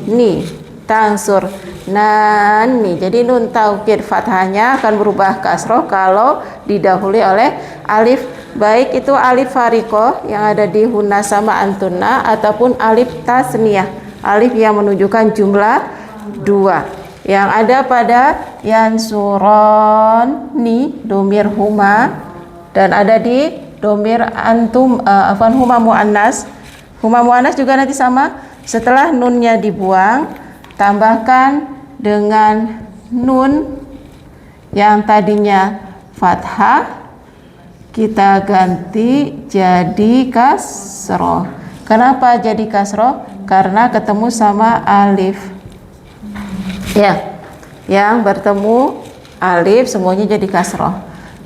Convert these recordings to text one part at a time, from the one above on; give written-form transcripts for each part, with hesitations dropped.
ni, tansur nani. Jadi nun taukid fathahnya akan berubah kasroh kalau didahului oleh alif, baik itu alif farikoh yang ada di hunna sama antunna ataupun alif tasniyah, alif yang menunjukkan jumlah dua yang ada pada yansuroni domir huma dan ada di domir antum huma muannas. Huma muannas juga nanti sama, setelah nunnya dibuang tambahkan dengan nun yang tadinya fathah kita ganti jadi kasroh. Kenapa jadi kasroh? Karena ketemu sama alif. Ya, yang bertemu alif semuanya jadi kasroh.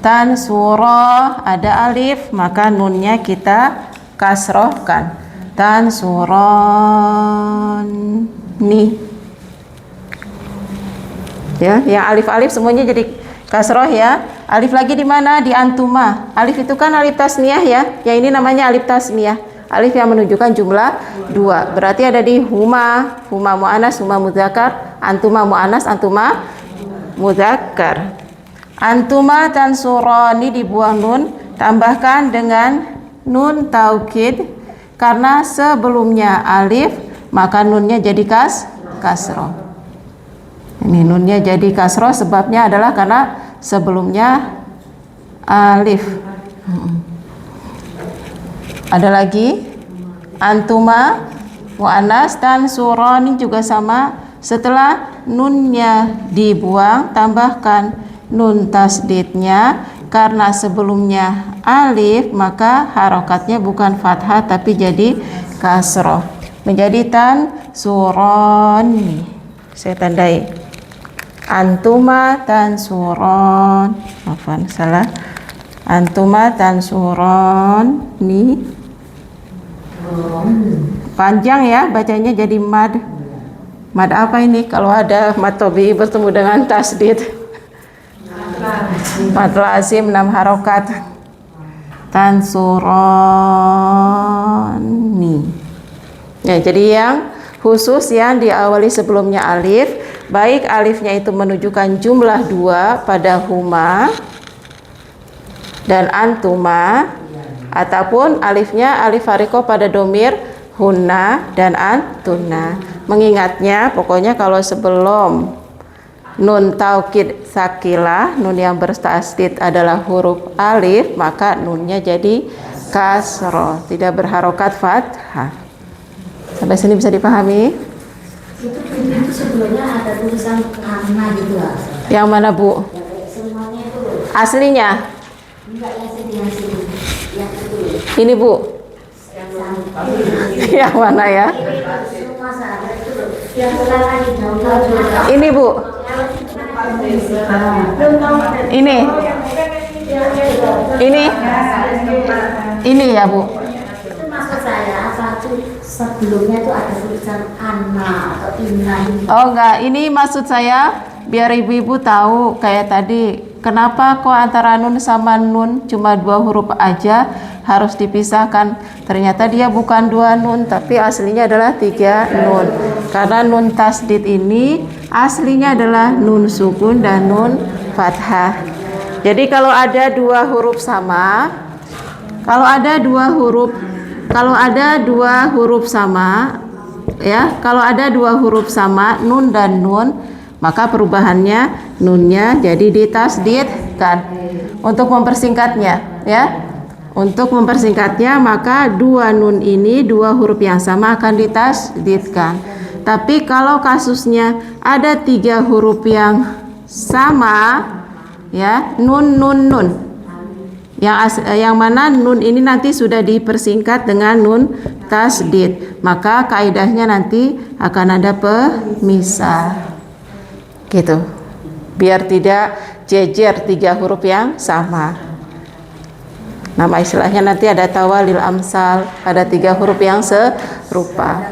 Tan surah ada alif, maka nunnya kita kasrohkan. Tan suron nih. Ya, yang alif-alif semuanya jadi kasroh ya. Alif lagi di mana? Di antuma. Alif itu kan alif tasniyah ya. Yang ini namanya alif tasniyah. Alif yang menunjukkan jumlah dua. Berarti ada di huma, huma mu'anas, huma mudzakkar, antuma mu'anas, antuma mudzakkar. Antuma tansurani dibuang nun, tambahkan dengan nun taukid karena sebelumnya alif, maka nunnya jadi kasroh. Ini nunnya jadi kasroh sebabnya adalah karena sebelumnya alif. Ada lagi antuma muannas dan suroni juga sama, setelah nunnya dibuang tambahkan nun tasdidnya karena sebelumnya alif, maka harokatnya bukan fathah tapi jadi kasroh menjadi tan suroni. Saya tandai antuma tansuron, maafkan salah, antuma tansuron nih panjang ya bacanya jadi mad. Mad apa ini? Kalau ada mad tobi bertemu dengan tasdid, mad lazim 6 harokat. Tansuron nih ya, jadi yang khusus yang diawali sebelumnya alif, baik alifnya itu menunjukkan jumlah dua pada huma dan antuma, ataupun alifnya alif fariko pada domir hunna dan antunna. Mengingatnya pokoknya kalau sebelum nun taukid sakilah, nun yang bertasdid adalah huruf alif, maka nunnya jadi kasroh, tidak berharokat fathah. Sampai sini bisa dipahami? Itu sebelumnya ada tulisan karena gitu lah. Yang mana Bu? Semuanya itu Aslinya? enggak yang sini. Yang itu. Ini Bu? Yang mana ya? Semua salah itu. Yang sekarang di Ini Bu? Ini? Ini ya Bu? Itu maksud saya apa tuh sebelumnya itu ada tulisan anna atau inna. Oh enggak, ini maksud saya biar ibu-ibu tahu kayak tadi, kenapa kok antara nun sama nun cuma 2 huruf aja harus dipisahkan. Ternyata dia bukan 2 nun tapi aslinya adalah 3 nun. Karena nun tasdid ini aslinya adalah nun sukun dan nun fathah. Jadi kalau ada 2 huruf sama, kalau ada dua huruf sama ya, kalau ada 2 huruf sama nun dan nun, maka perubahannya nunnya jadi ditasdidkan. Untuk mempersingkatnya ya, untuk mempersingkatnya maka 2 nun ini 2 huruf yang sama akan ditasdidkan. Tapi kalau kasusnya ada 3 huruf yang sama ya, nun yang mana nun ini nanti sudah dipersingkat dengan nun tasdid, maka kaidahnya nanti akan ada pemisah gitu, biar tidak jejer 3 huruf yang sama. Nama istilahnya nanti ada tawalil amsal, ada 3 huruf yang serupa.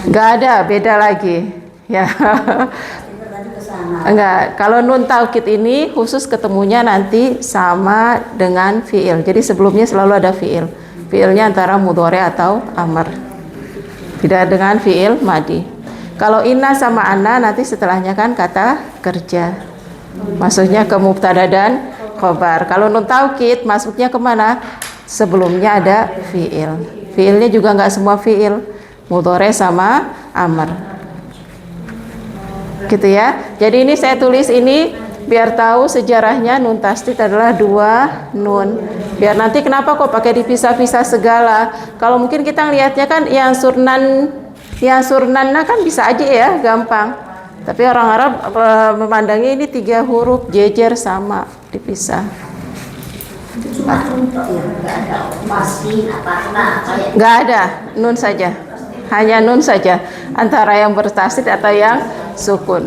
Gak ada, beda lagi ya. Enggak, kalau nun taukid ini khusus ketemunya nanti sama dengan fiil. Jadi sebelumnya selalu ada fiil. Fiilnya antara mudhari atau amr. Tidak dengan fiil madi. Kalau inna sama anna nanti setelahnya kan kata kerja. Maksudnya ke mubtada dan khobar. Kalau nun taukid masuknya kemana? Sebelumnya ada fiil. Fiilnya juga nggak semua fiil. Mudhari sama amr. Gitu ya. Jadi ini saya tulis ini biar tahu sejarahnya nun tasdid adalah 2 nun. Biar nanti kenapa kok pakai dipisah-pisah segala. Kalau mungkin kita lihatnya kan yang surnanna kan bisa aja ya, gampang. Tapi orang Arab memandangnya ini 3 huruf jejer sama, dipisah. Cuma untuk ya, nggak ada masin apa kayak Nggak ada, nun saja. Hanya nun saja, antara yang bertasdid atau yang sukun.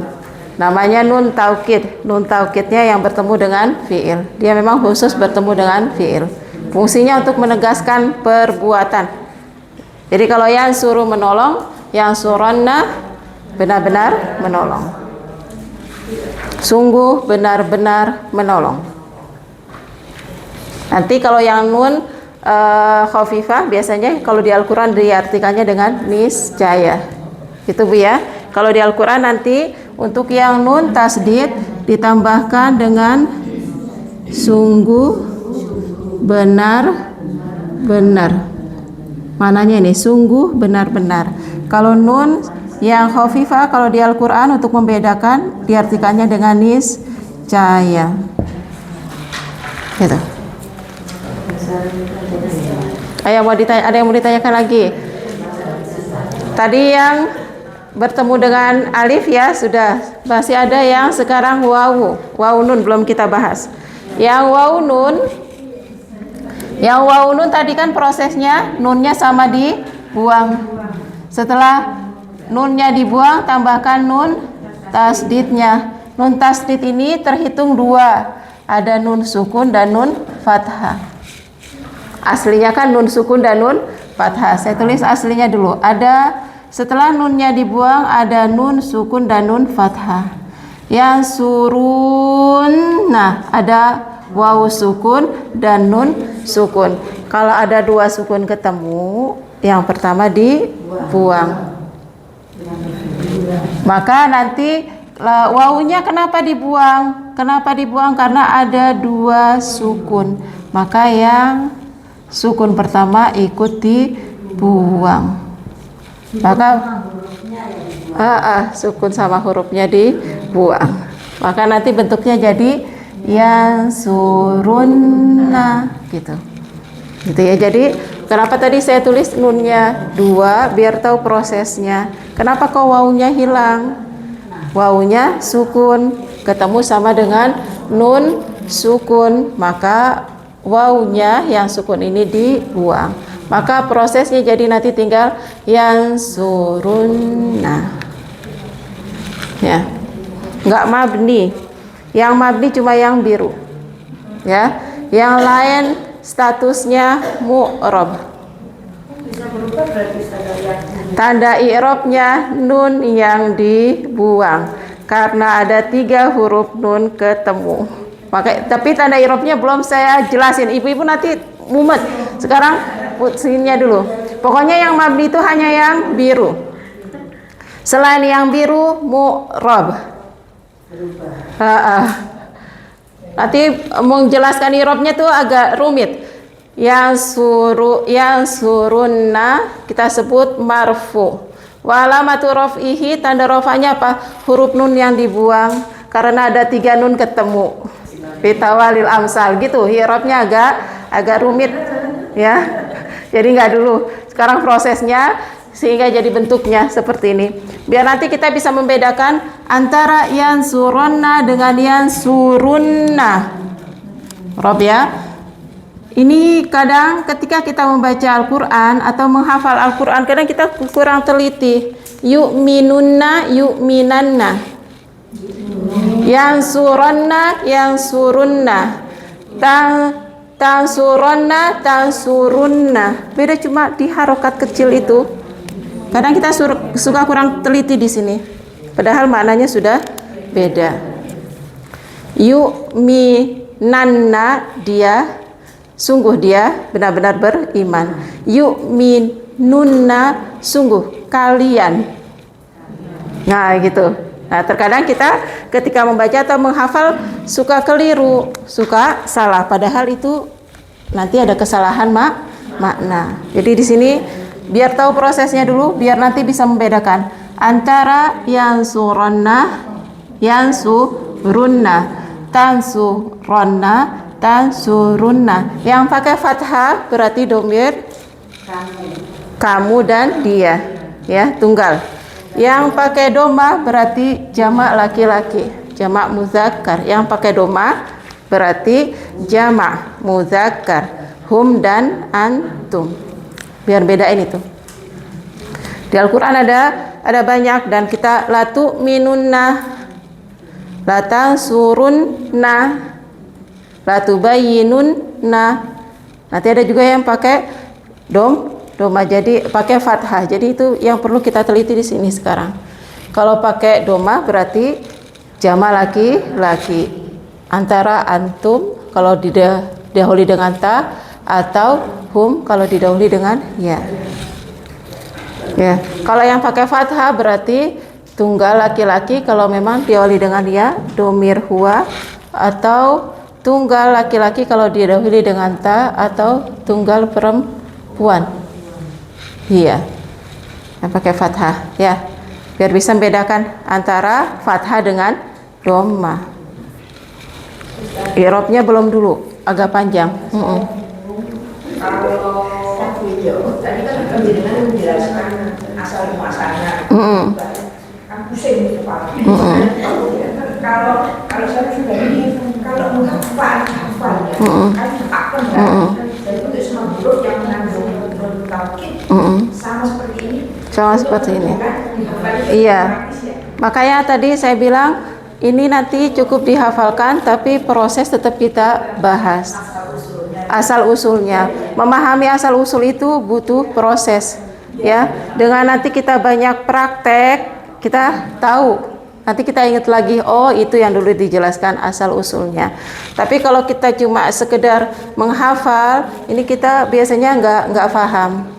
Namanya nun taukid. Nun taukidnya yang bertemu dengan fiil. Dia memang khusus bertemu dengan fiil. Fungsinya untuk menegaskan perbuatan. Jadi kalau yang suruh menolong, yang suronna benar-benar menolong. Sungguh benar-benar menolong. Nanti kalau yang nun khafifah biasanya kalau di Al-Quran diartikannya dengan niscaya. Itu Bu ya. Kalau di Al-Quran nanti untuk yang nun tasdid ditambahkan dengan sungguh benar-benar. Mananya ini? Sungguh benar-benar. Kalau nun yang khafifah kalau di Al-Quran untuk membedakan diartikannya dengan niscaya. Gitu. Ada yang mau ditanyakan lagi? Tadi yang bertemu dengan alif ya sudah. Masih ada yang sekarang wawu nun belum kita bahas. Yang wawu nun tadi kan prosesnya nunnya sama dibuang. Setelah nunnya dibuang tambahkan nun tasdidnya. Nun tasdid ini terhitung 2. Ada nun sukun dan nun fathah. Aslinya kan nun sukun dan nun fathah. Saya tulis aslinya dulu. Ada setelah nunnya dibuang ada nun sukun dan nun fathah. Yang surun, nah ada wawu sukun dan nun sukun. Kalau ada 2 sukun ketemu, yang pertama dibuang. Maka nanti wawunya kenapa dibuang? Kenapa dibuang? Karena ada 2 sukun. Maka yang sukun pertama ikut dibuang. Maka sukun sama hurufnya dibuang. Maka nanti bentuknya jadi yang surunna gitu. Gitu ya. Jadi kenapa tadi saya tulis nunnya 2 biar tahu prosesnya. Kenapa kok wawunya hilang? Wawunya sukun ketemu sama dengan nun sukun, maka wawunya yang sukun ini dibuang. Maka prosesnya jadi nanti tinggal yang surunna. Ya. Enggak mabni. Yang mabni cuma yang biru. Ya. Yang lain statusnya mu'rab. Tanda i'rabnya nun yang dibuang karena ada 3 huruf nun ketemu. Tapi tanda i'rabnya belum saya jelasin. Ibu-ibu nanti mumet. Sekarang putsinya dulu. Pokoknya yang mabni itu hanya yang biru. Selain yang biru mu'rab. Nanti menjelaskan i'rabnya tuh agak rumit. Yang surunna kita sebut marfu. Wa alamatu raf'ihi, tanda rafanya apa? Huruf nun yang dibuang karena ada 3 nun ketemu. Bitawalil amsal gitu. I'rabnya agak rumit ya. Jadi nggak dulu. Sekarang prosesnya sehingga jadi bentuknya seperti ini. Biar nanti kita bisa membedakan antara yang surunna dengan yang surunna. Rob ya. Ini kadang ketika kita membaca Al-Quran atau menghafal Al-Quran, kadang kita kurang teliti. Yu'minunna, yu'minanna. Yang surunna, yang surunna. Tansurunna, tansurunna. Beda cuma di harokat kecil itu. Kadang kita suka kurang teliti di sini. Padahal maknanya sudah beda. Yu'minanna, dia sungguh dia benar-benar beriman. Yu'min nunna, sungguh, kalian. Nah gitu. Nah terkadang kita ketika membaca atau menghafal suka keliru, suka salah, padahal itu nanti ada kesalahan makna. Jadi di sini biar tahu prosesnya dulu, biar nanti bisa membedakan antara yansurunna, yansurunna, tansurunna, tansurunna. Yang pakai fathah berarti domir kamu dan dia, ya, tunggal. Yang pakai doma berarti jamak laki-laki, jamak muzakkar. Yang pakai doma berarti jamak muzakkar, hum dan antum. Biar bedain itu. Di Al-Qur'an ada banyak, dan kita la tu'minunna, la tansurunna, la tubayyinunna. Nanti ada juga yang pakai doma, jadi pakai fathah. Jadi itu yang perlu kita teliti di sini sekarang. Kalau pakai doma berarti jamak laki-laki, antara antum kalau didahului dengan ta, atau hum kalau didahului dengan ya. Ya, kalau yang pakai fathah berarti tunggal laki-laki kalau memang didahului dengan ya, domir huwa, atau tunggal laki-laki kalau didahului dengan ta, atau tunggal perempuan. Iya, yang pakai fathah, ya, biar bisa membedakan antara fathah dengan dhamma. I'rabnya belum dulu, agak panjang. Kalau tadi kan penjelasan menjelaskan asal muasalnya, kan pusing itu Pak. Kalau saya sudah ini, kalau menghafal ya, kan akan dan untuk semua huruf yang mengandung taukid sama seperti ini. Sama seperti ini. Iya. Makanya tadi saya bilang ini nanti cukup dihafalkan, tapi proses tetap kita bahas. Asal usulnya. Memahami asal usul itu butuh proses. Ya, dengan nanti kita banyak praktek, kita tahu. Nanti kita ingat lagi, oh itu yang dulu dijelaskan asal usulnya. Tapi kalau kita cuma sekedar menghafal, ini kita biasanya nggak paham.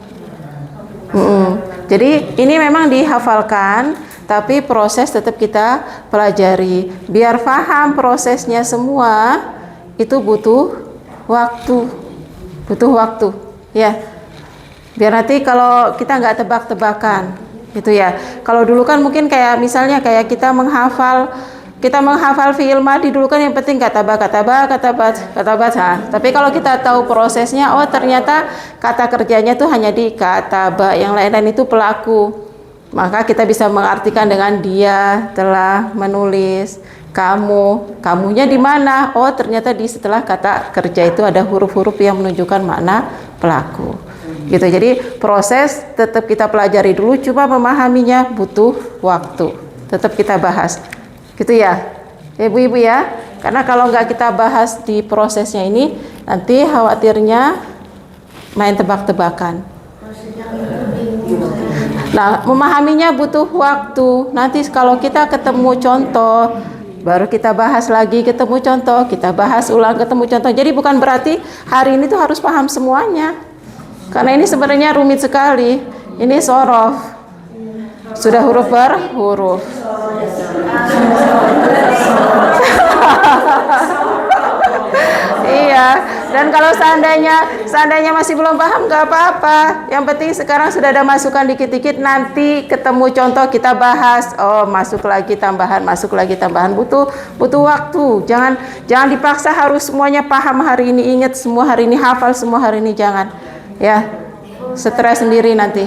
Jadi ini memang dihafalkan, tapi proses tetap kita pelajari. Biar paham prosesnya semua, itu butuh waktu, ya. Biar nanti kalau kita nggak tebak-tebakan, gitu ya. Kalau dulu kan mungkin kayak misalnya kayak kita menghafal fi'il madhi dulu kan yang penting kata baca. Tapi kalau kita tahu prosesnya, oh ternyata kata kerjanya tuh hanya di kata ba, yang lain-lain itu pelaku. Maka kita bisa mengartikan dengan dia telah menulis, kamunya di mana? Oh ternyata di setelah kata kerja itu ada huruf-huruf yang menunjukkan makna pelaku. Gitu. Jadi proses tetap kita pelajari dulu, cuma memahaminya butuh waktu. Tetap kita bahas. Gitu ya, ibu-ibu ya. Karena kalau nggak kita bahas di prosesnya ini, nanti khawatirnya main tebak-tebakan. Nah, memahaminya butuh waktu. Nanti kalau kita ketemu contoh, baru kita bahas lagi, ketemu contoh, kita bahas ulang, ketemu contoh. Jadi bukan berarti hari ini tuh harus paham semuanya. Karena ini sebenarnya rumit sekali. Ini sorof. Sudah huruf berhuruf. Iya, dan kalau seandainya masih belum paham nggak apa-apa. Yang penting sekarang sudah ada masukan dikit-dikit, nanti ketemu contoh kita bahas. Oh, masuk lagi tambahan, butuh waktu. Jangan dipaksa harus semuanya paham hari ini, ingat semua hari ini, hafal semua hari ini, jangan. Ya, stres sendiri nanti.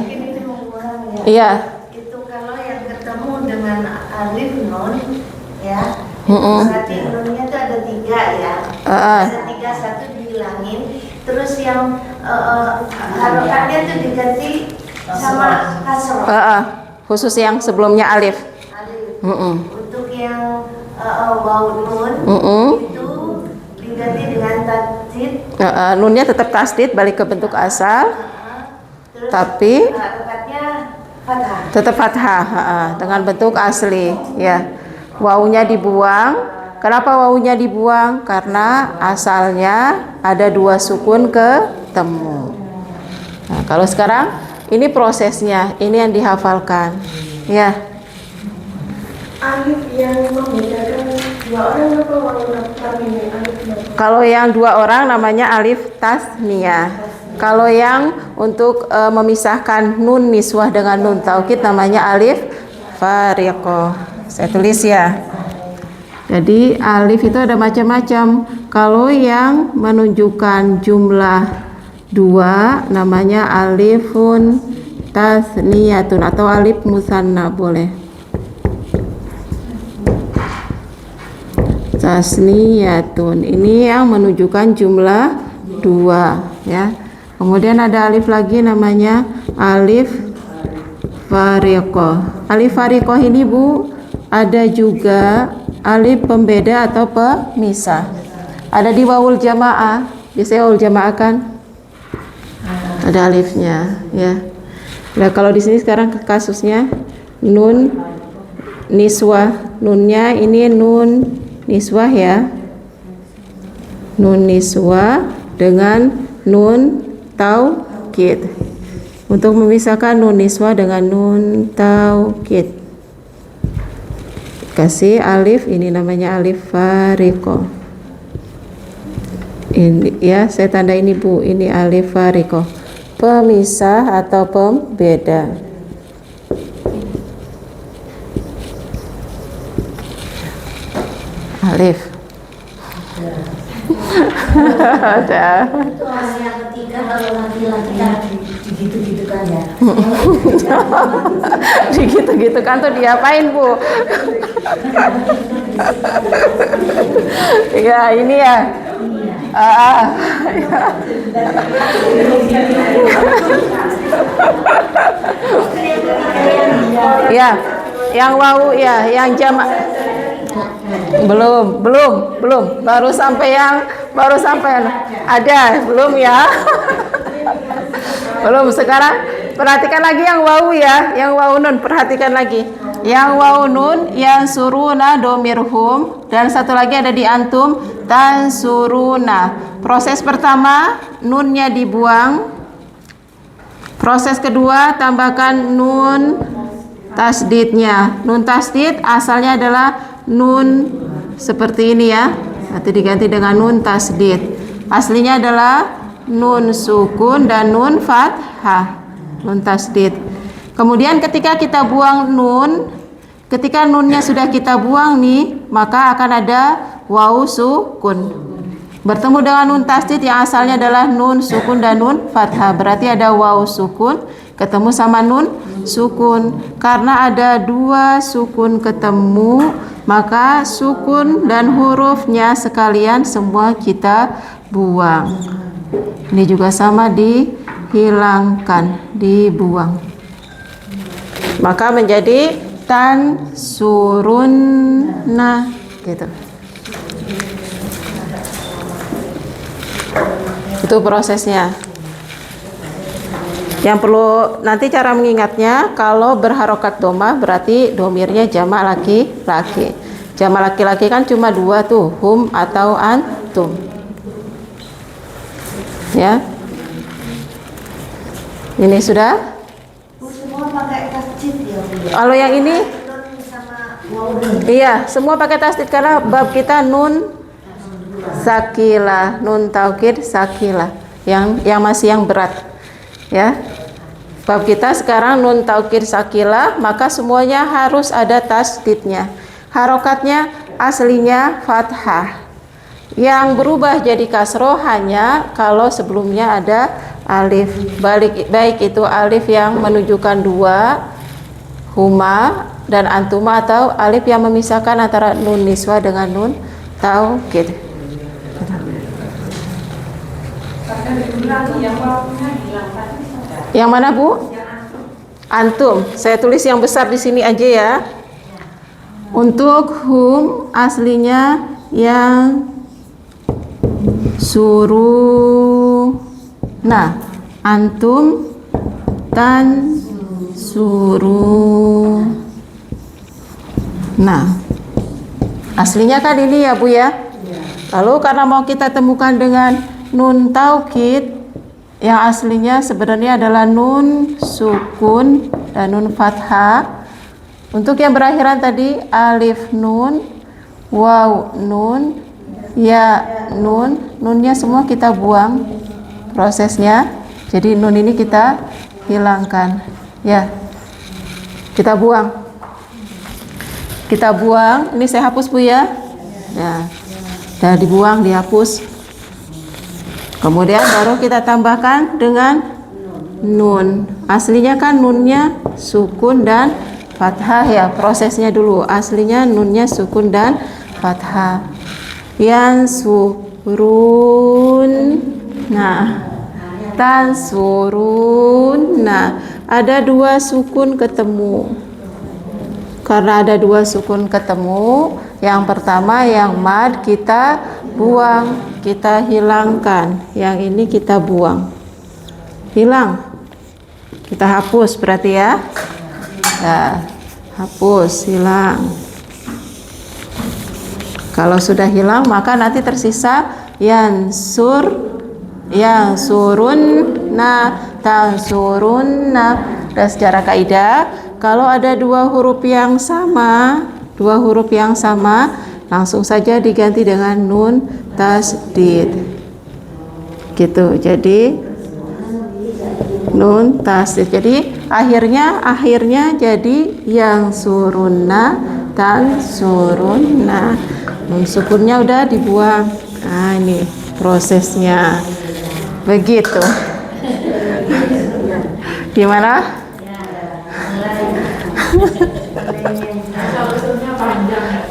Iya. Itu kalau yang ketemu dengan alif nun, ya. Berarti nunnya itu ada 3 ya. Ada 3, 1 dihilangin. Terus yang harokatnya itu diganti sama kasroh. Khusus yang sebelumnya alif. Untuk yang waw nun itu diganti dengan tasdid. Nunnya tetap tasdid, balik ke bentuk asal. Terus tapi harokatnya fathah. Tetap fathah dengan bentuk asli, ya. Wawunya dibuang. Kenapa wawunya dibuang? Karena asalnya ada 2 sukun ketemu. Nah, kalau sekarang Ini prosesnya, ini yang dihafalkan. Ya. Alif yang membedakan dua orang apa wawu ini alif? Kalau yang dua orang namanya alif tasniyah. Kalau yang untuk memisahkan nun niswah dengan nun taukid namanya alif fariqah. Saya tulis ya. Jadi alif itu ada macam-macam. Kalau yang menunjukkan jumlah dua namanya alifun tasniyatun atau alif musanna boleh. Tasniyatun ini yang menunjukkan jumlah dua ya. Kemudian ada alif lagi namanya alif fariqah. Alif fariqah ini Bu ada juga alif pembeda atau pemisah. Ada di wawul jamaah. Biasanya wawul jamaah kan ada alifnya ya. Nah kalau di sini sekarang kasusnya nun niswah. Nunnya ini nun niswah ya, nun niswah dengan nun taukid. Untuk memisahkan nun niswah dengan nun taukid kasih alif, ini namanya alif fariqah. Ini ya, saya tanda ini Bu, ini alif fariqah, pemisah atau pembeda. Alif. Ada. Itu orang yang ketiga kalau laki-laki kan digitu-gitu kan ya. Digitu-gitu kan tuh diapain Bu? Ya ini ya. Ya, yang wawu ya, yang jamak. Belum, baru sampai ada, belum ya. Belum, sekarang perhatikan lagi yang wawu ya, yang wawu nun, perhatikan lagi. Yang wawu nun, yang suruna domirhum, dan satu lagi ada di antum tan suruna. Proses pertama nunnya dibuang. Proses kedua tambahkan nun tasdidnya. Nun tasdid asalnya adalah nun seperti ini ya, nanti diganti dengan nun tasdid. Aslinya adalah nun sukun dan nun fathah, nun tasdid. Kemudian ketika kita buang nun, ketika nunnya sudah kita buang nih, maka akan ada wawu sukun bertemu dengan nun tasdid yang asalnya adalah nun sukun dan nun fathah. Berarti ada wawu sukun ketemu sama nun sukun. Karena ada dua sukun ketemu, maka sukun dan hurufnya sekalian semua kita buang. Ini juga sama, dihilangkan, dibuang. Maka menjadi tan surunna gitu. Itu prosesnya. Yang perlu nanti cara mengingatnya, kalau berharokat domah berarti domirnya jamak laki-laki. Jamak laki-laki kan cuma dua tuh, hum atau antum. Ya. Ini sudah? Semua pakai tasdid ya Bu. Kalau yang ini? Nun sama wawu. Iya, semua pakai tasdid karena bab kita nun sakilah, nun taukid sakilah. Yang masih yang berat. Ya. Bab kita sekarang nun taukid sakilah, maka semuanya harus ada tasdidnya. Harokatnya aslinya fathah. Yang berubah jadi kasroh hanya kalau sebelumnya ada alif. Baik itu alif yang menunjukkan dua, huma dan antuma, atau alif yang memisahkan antara nun niswah dengan nun taukid. Yang mana Bu? Antum. Saya tulis yang besar di sini aja ya. Untuk hum aslinya yang suruh. Nah, antum tan suruh. Nah, aslinya kan ini ya Bu ya. Lalu karena mau kita temukan dengan nun taukid, yang aslinya sebenarnya adalah nun sukun dan nun fathah. Untuk yang berakhiran tadi alif nun, waw nun, ya nun, nunnya semua kita buang prosesnya. Jadi nun ini kita hilangkan. Ya. Kita buang. Kita buang. Ini saya hapus Bu ya. Ya. Dan dibuang, dihapus. Kemudian baru kita tambahkan dengan nun. Aslinya kan nunnya sukun dan fathah ya, prosesnya dulu. Aslinya nunnya sukun dan fathah. Yansurun. Nah, tansurun. Nah, ada dua sukun ketemu. Karena ada dua sukun ketemu, yang pertama yang mad kita buang, kita hilangkan. Yang ini kita buang. Hilang. Kita hapus berarti ya. Nah, hapus, hilang. Kalau sudah hilang maka nanti tersisa yansurunna, tansurunna. Dan secara kaidah kalau ada dua huruf yang sama, langsung saja diganti dengan nun tasdid. Gitu. Jadi nun tasdid. Jadi akhirnya jadi yang surunna, tan surunna. Nun sukunnya udah dibuang. Nah, ini prosesnya. Begitu. Gimana?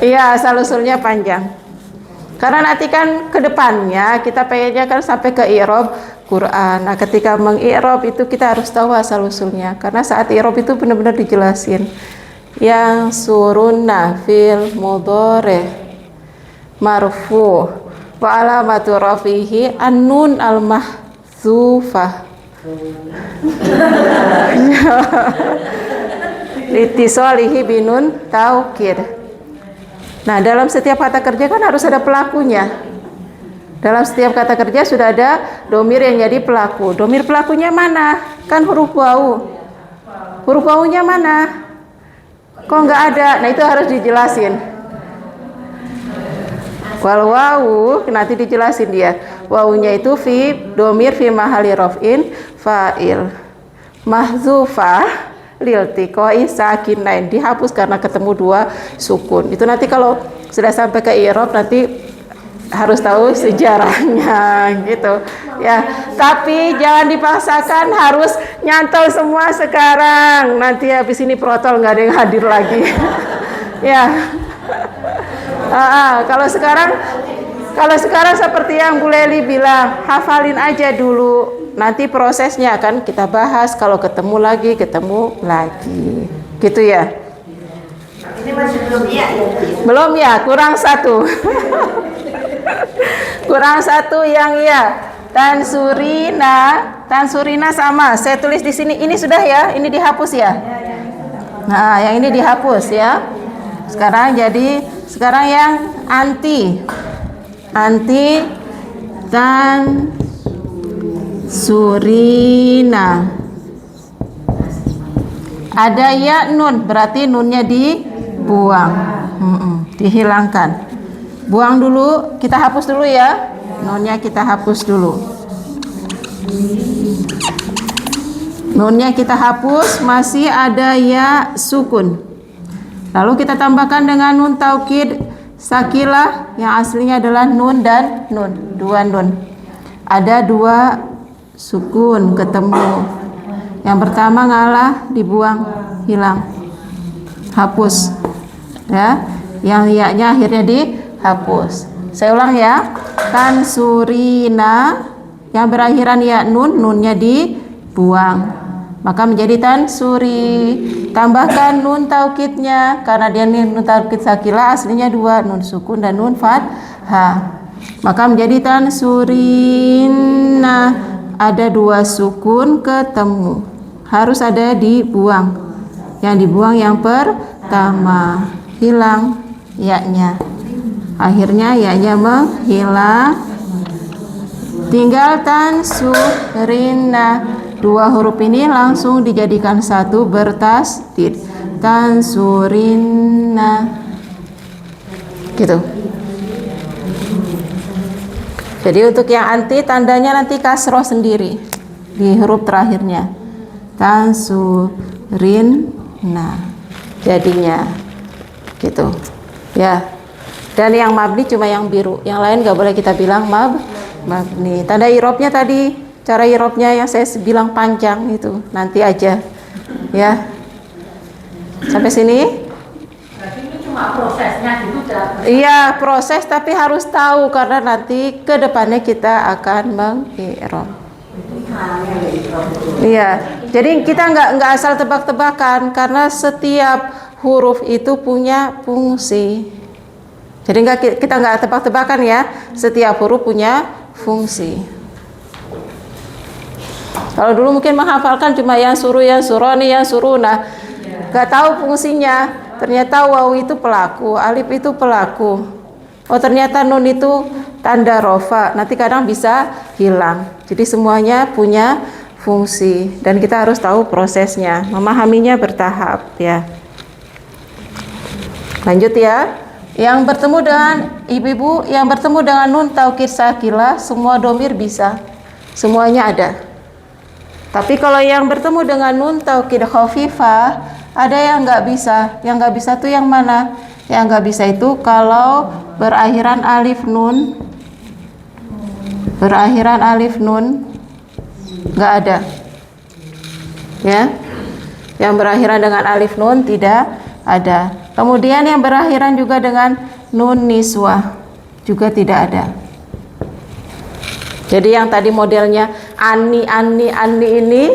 Iya, asal-usulnya panjang. Karena nanti kan ke depannya kita pengennya kan sampai ke i'rab Quran. Nah, ketika meng-i'rab itu kita harus tahu asal-usulnya. Karena saat i'rab itu benar-benar dijelasin. Yang surunna fil mudhari marfu wa alamatu rafihi an-nun al-mahdzufah. Litisolihi binun taukid. Nah, dalam setiap kata kerja kan harus ada pelakunya. Dalam setiap kata kerja sudah ada domir yang jadi pelaku. Domir pelakunya mana? Kan huruf wawu. Huruf wawunya mana? Kok nggak ada? Nah, itu harus dijelasin. Wal wawu nanti dijelasin dia. Wawunya itu fi domir fi mahali raf'in fa'il. Mahzufah liltiqai sakinain, dihapus karena ketemu dua sukun. Itu nanti kalau sudah sampai ke i'rab nanti harus tahu sejarahnya gitu ya. Tapi jangan dipaksakan harus nyantol semua sekarang. Nanti habis ini protol nggak ada yang hadir lagi. Ya. Kalau sekarang seperti yang Bu Leli bilang, hafalin aja dulu. Nanti prosesnya akan kita bahas kalau ketemu lagi. Gitu ya. Ini masih belum ya? Belum ya, kurang satu. Kurang satu yang ya. Tansurina sama. Saya tulis di sini. Ini sudah ya, ini dihapus ya. Nah, yang ini dihapus ya. Sekarang yang anti tan surina. Ada ya nun, berarti nunnya dibuang, dihilangkan. Buang dulu, kita hapus dulu ya. Nunnya kita hapus dulu. Nunnya kita hapus, masih ada ya sukun. Lalu kita tambahkan dengan nun taukid sakilah yang aslinya adalah nun dan nun, dua nun. Ada dua sukun ketemu. Yang pertama ngalah, dibuang, hilang, hapus. Ya, yang ya-nya akhirnya dihapus. Saya ulang ya. Tansurina yang berakhiran ya nun, nunnya dibuang. Maka menjadi tansuri. Tambahkan nun taukidnya karena dia nun taukid sakila aslinya dua, nun sukun dan nun fathah. Maka menjadi tansurina, ada dua sukun ketemu. Harus ada dibuang. Yang dibuang yang pertama, hilang ya-nya. Akhirnya ya-nya menghilang. Tinggal tansurinna. Dua huruf ini langsung dijadikan satu bertasdid. Tansurinna. Gitu. Jadi untuk yang anti tandanya nanti kasroh sendiri di huruf terakhirnya. Tansurinna. Jadinya gitu. Ya. Dan yang mabni cuma yang biru. Yang lain nggak boleh kita bilang mabni. Tanda irobnya tadi, cara irobnya yang saya bilang panjang itu nanti aja. Ya. Sampai sini? Berarti ini cuma prosesnya gitu. Iya, proses tapi harus tahu karena nanti ke depannya kita akan mengirob. Iya. Jadi kita nggak asal tebak-tebakan karena setiap huruf itu punya fungsi. Jadi kita nggak tebak-tebakan ya, setiap huruf punya fungsi. Kalau dulu mungkin menghafalkan cuma yang suruh, yang suroni, yang suruna, nggak tahu fungsinya. Ternyata waw itu pelaku, alif itu pelaku. Oh ternyata nun itu tanda rofa. Nanti kadang bisa hilang. Jadi semuanya punya fungsi dan kita harus tahu prosesnya, memahaminya bertahap ya. Lanjut ya. Yang bertemu dengan ibu-ibu, yang bertemu dengan nun taukid sakilah, semua domir bisa, semuanya ada. Tapi kalau yang bertemu dengan nun taukid khafifah, ada yang nggak bisa. Yang nggak bisa tuh yang mana? Yang nggak bisa itu kalau berakhiran alif nun, berakhiran alif nun, nggak ada. Ya, yang berakhiran dengan alif nun tidak ada. Kemudian yang berakhiran juga dengan nun niswah juga tidak ada. Jadi yang tadi modelnya ani ini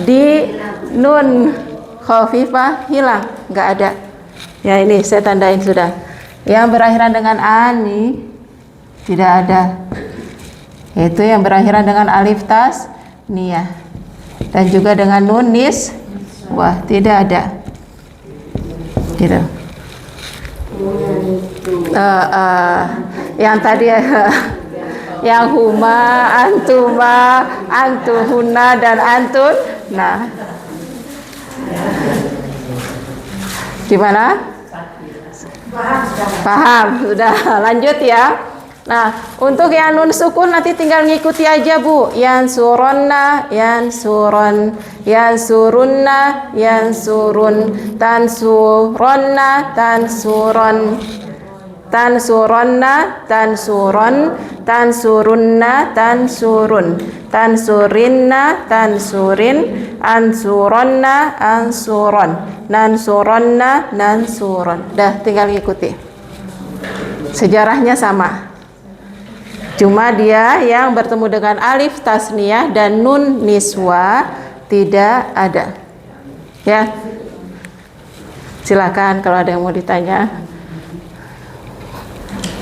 di nun khafifah hilang, nggak ada. Ya ini saya tandain sudah. Yang berakhiran dengan ani tidak ada. Yaitu yang berakhiran dengan alif tasniyah dan juga dengan nun niswah tidak ada. Gitu. Yang tadi yang huma, antuma, antuhuna dan antun. Nah, gimana? Paham, sudah. Lanjut ya. Nah, untuk yang nun sukun nanti tinggal ngikuti aja Bu. Yansuronna, yansuron, yansurunna, yansurun, tansuronna, tansuron, tansuronna, tansuron, tansurunna, tansurun, tansurinna, tansurin, ansuronna, ansuron, nansuronna, nansuron. Dah tinggal ngikuti. Sejarahnya sama. Cuma dia yang bertemu dengan alif tasniyah dan nun niswa tidak ada. Ya. Silakan kalau ada yang mau ditanya.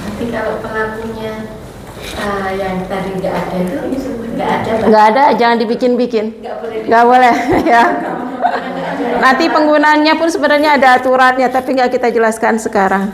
Tapi kalau pelakunya yang tadi nggak ada itu nggak ada. Nggak ada, jangan dibikin-bikin. Nggak boleh ya. Nanti penggunaannya pun sebenarnya ada aturannya, tapi nggak kita jelaskan sekarang.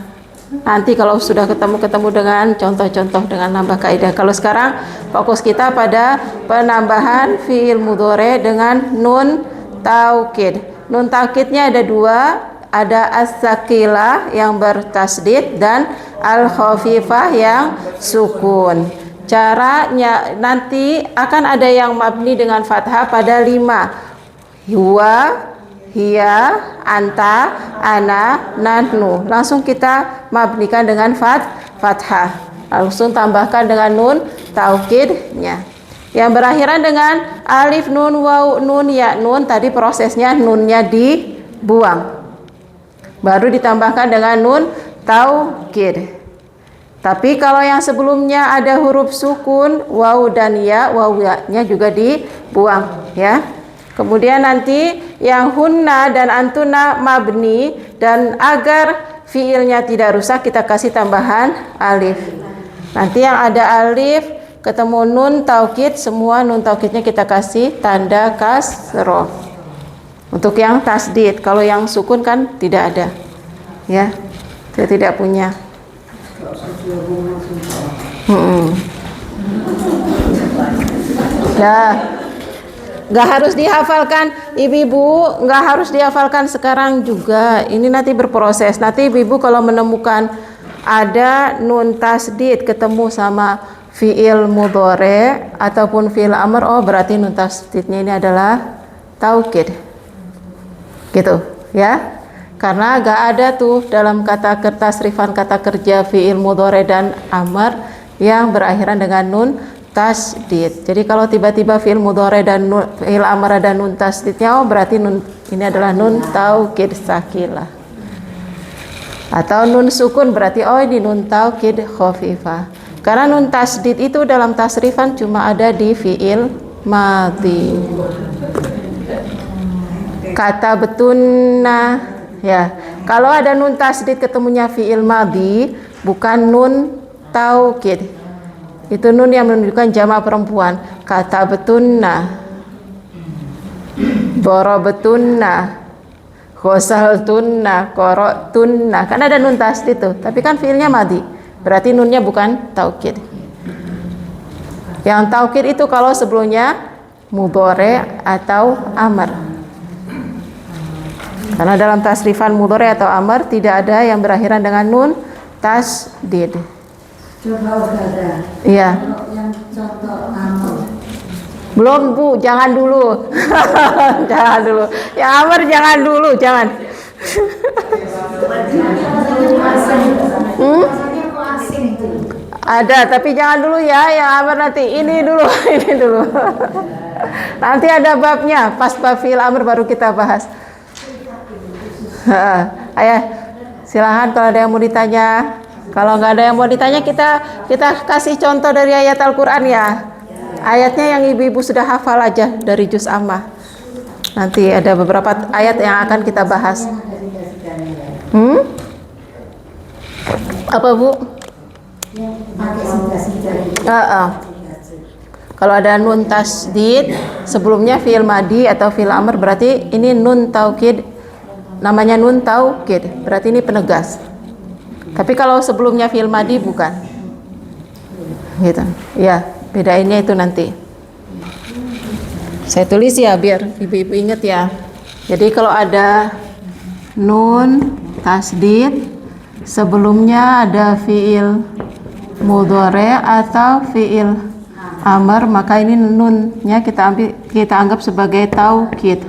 Nanti kalau sudah ketemu dengan contoh-contoh dengan nambah kaidah. Kalau sekarang fokus kita pada penambahan fiil mudhore dengan nun taukid. Nun taukidnya ada dua, ada as-sakilah yang bertasdid dan al-khafifah yang sukun. Caranya nanti akan ada yang mabni dengan fathah pada 5. Huwa, hiya, anta, ana, nahnu. Langsung kita mabnikan dengan fathah. Langsung tambahkan dengan nun taukidnya. Yang berakhiran dengan alif, nun, waw, nun, ya, nun. Tadi prosesnya nunnya dibuang. Baru ditambahkan dengan nun taukid. Tapi kalau yang sebelumnya ada huruf sukun, waw dan ya, waw-nya juga dibuang ya. Kemudian nanti yang hunna dan antuna mabni, dan agar fiilnya tidak rusak kita kasih tambahan alif. Nanti yang ada alif ketemu nun taukid, semua nun taukidnya kita kasih tanda kasroh. Untuk yang tasdid, kalau yang sukun kan tidak ada. Ya. Saya tidak punya. Ya, nggak harus dihafalkan, ibu-ibu, nggak harus dihafalkan sekarang juga. Ini nanti berproses. Nanti ibu-ibu kalau menemukan ada nun tasdid ketemu sama fiil mudhore ataupun fiil amr, oh berarti nun tasdidnya ini adalah taukid. Gitu, ya. Karena nggak ada tuh dalam kata tasrifan kata kerja fiil mudhore dan amr yang berakhiran dengan nun tasdid. Jadi kalau tiba-tiba fiil mudhore dan fiil amr dan nun tasdidnya, oh berarti nun ini adalah nun taukid sakilah. Atau nun sukun berarti oh ini nun taukid khafifah. Karena nun tasdid itu dalam tasrifan cuma ada di fiil madhi. Kata betunna, ya. Kalau ada nun tasdid ketemunya fiil madhi, bukan nun taukid. Itu nun yang menunjukkan jamak perempuan. Kata betunna, dorobetunna, khosaltunna, korotunna. Kan ada nun tasdid tuh, tapi kan fiilnya madhi. Berarti nunnya bukan taukid. Yang taukid itu kalau sebelumnya mudhore atau amr. Karena dalam tasrifan mudhore atau amr tidak ada yang berakhiran dengan nun tasdid. Coba ada. Iya. Yang contoh amr. Belum Bu, jangan dulu. Jangan dulu. Yang amr jangan dulu, jangan. Ada, tapi jangan dulu ya, yang amr nanti. Ini dulu, ini dulu. Nanti ada babnya, pas bab fiil amr baru kita bahas. Ayah, silahkan kalau ada yang mau ditanya. Kalau nggak ada yang mau ditanya, kita kasih contoh dari ayat Al-Quran ya. Ayatnya yang ibu-ibu sudah hafal aja dari juz ammah. Nanti ada beberapa ayat yang akan kita bahas. Apa Bu? Kalau ada nun tasdid sebelumnya fiil madhi atau fiil amr, berarti ini nun taukid, namanya nun taukid, berarti ini penegas. Tapi kalau sebelumnya fiil madhi bukan, gitu ya, bedainnya itu nanti saya tulis ya biar ibu-ibu ingat ya. Jadi kalau ada nun tasdid sebelumnya ada fiil mudhore atau fiil amr, maka ini nunnya kita anggap sebagai taukid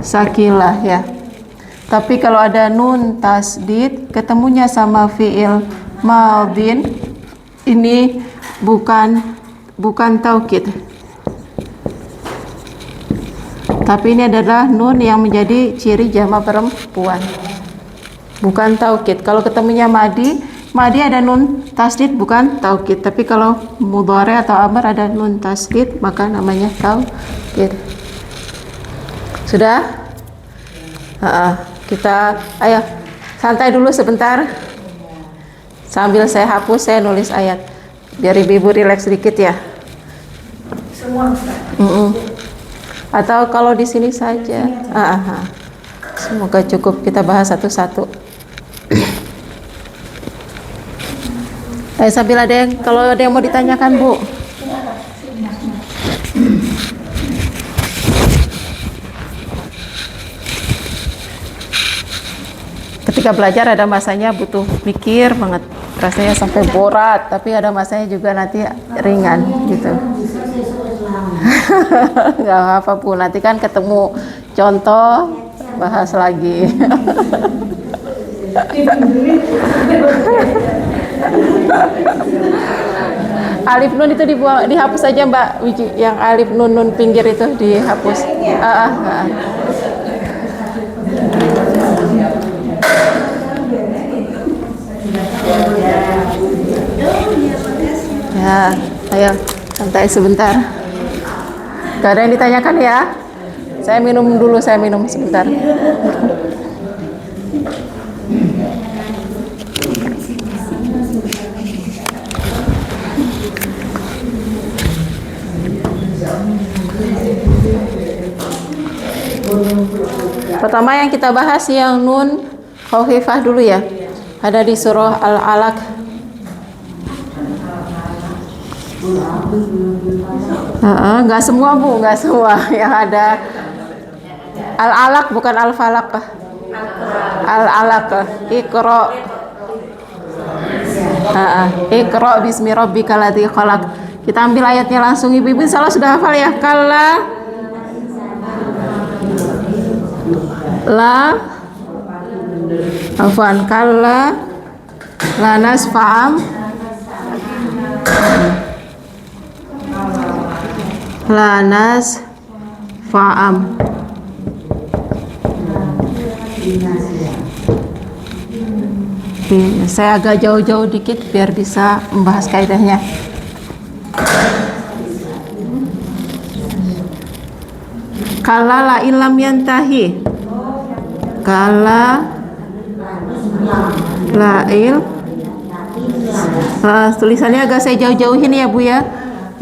sakilah ya. Tapi kalau ada nun tasdid ketemunya sama fiil madhin, ini bukan taukid. Tapi ini adalah nun yang menjadi ciri jamak perempuan. Bukan taukid. Kalau ketemunya madhi ada nun tasdid bukan taukid. Tapi kalau mudhore atau amr ada nun tasdid maka namanya taukid. Sudah? Kita ayo santai dulu sebentar. Sambil saya hapus, saya nulis ayat biar ibu-ibu rileks sedikit ya. Semua Atau kalau di sini saja. Semoga cukup kita bahas satu-satu. Sambil kalau ada yang mau ditanyakan Bu. Ketika belajar ada masanya butuh mikir banget, rasanya sampai borat, tapi ada masanya juga nanti ringan gitu. Nggak apa pun, nanti kan ketemu contoh bahas lagi. Alif nun itu dihapus aja Mbak Wiji, yang alif nun pinggir itu dihapus. Ya, ayo santai sebentar. Gak ada yang ditanyakan ya? Saya minum dulu, saya minum sebentar. Pertama yang kita bahas yang nun khafifah dulu ya. Ada di surah Al-Alaq. Nggak semua Bu, nggak semua. Yang ada al-alaq bukan al-falaq. Al-alaq. Iqra. Iqra bismi rabbikal ladzi khalaq. Kita ambil ayatnya langsung. Ibu-ibu insyaallah sudah hafal ya. Kalla la afwan kalla lanas fa'am lanas fa'am. Oke, saya agak jauh-jauh dikit biar bisa membahas kaidahnya. Kala la ilam yantahi. Kala la il. Tulisannya agak saya jauh-jauhin ya Bu ya.